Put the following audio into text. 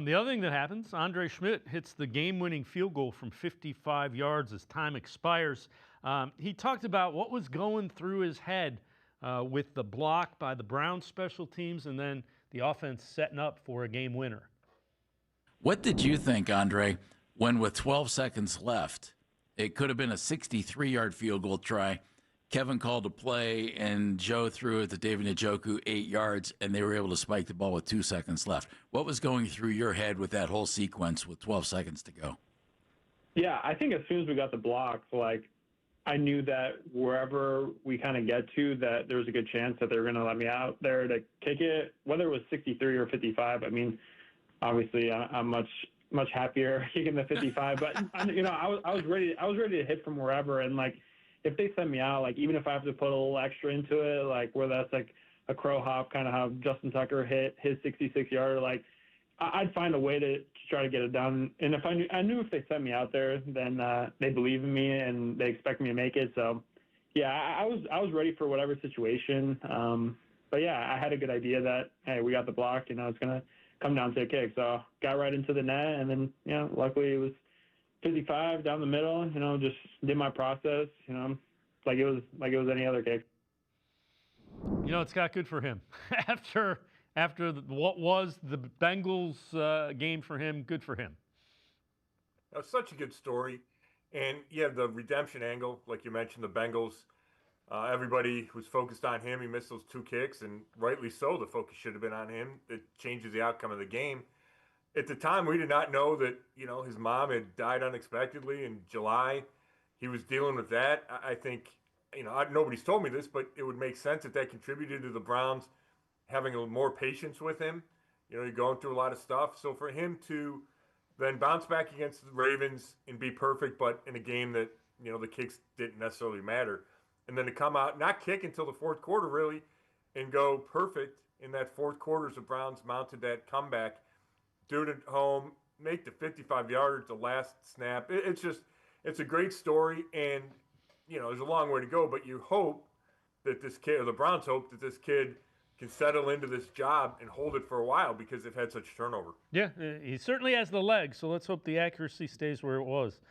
The other thing that happens, Andre Szmyt hits the game-winning field goal from 55 yards as time expires. He talked about what was going through his head with the block by the Browns special teams and then the offense setting up for a game winner. What did you think, Andre, when with 12 seconds left, it could have been a 63-yard field goal try? Kevin called a play, and Joe threw it to David Njoku 8 yards, and they were able to spike the ball with 2 seconds left. What was going through your head with that whole sequence with 12 seconds to go? Yeah, I think as soon as we got the block, I knew that wherever we kind of get to, that there was a good chance that they were going to let me out there to kick it, whether it was 63 or 55. I mean, obviously, I'm much happier kicking the 55, but I was ready to hit from wherever, and if they send me out, even if I have to put a little extra into it, where that's a crow hop, kind of how Justin Tucker hit his 66-yarder, I'd find a way to try to get it done. And if I knew if they sent me out there, then they believe in me and they expect me to make it. So, yeah, I was ready for whatever situation. But yeah, I had a good idea that, hey, we got the block, it's gonna come down to a kick. So got right into the net, and then luckily it was 55 down the middle. Just did my process. Like it was any other kick. It's got good for him after what was the Bengals game for him. Good for him. That's such a good story, and you have the redemption angle, like you mentioned, the Bengals. Everybody was focused on him. He missed those 2 kicks, and rightly so. The focus should have been on him. It changes the outcome of the game. At the time, we did not know that his mom had died unexpectedly in July. He was dealing with that. I think nobody's told me this, but it would make sense that contributed to the Browns having a little more patience with him. You're going through a lot of stuff. So for him to then bounce back against the Ravens and be perfect, but in a game that the kicks didn't necessarily matter, and then to come out, not kick until the fourth quarter really, and go perfect in that fourth quarter as the Browns mounted that comeback, do it at home, make the 55-yarder the last snap. It's a great story, and there's a long way to go, but you hope that this kid, or the Browns hope that this kid can settle into this job and hold it for a while because they've had such turnover. Yeah, he certainly has the legs, so let's hope the accuracy stays where it was.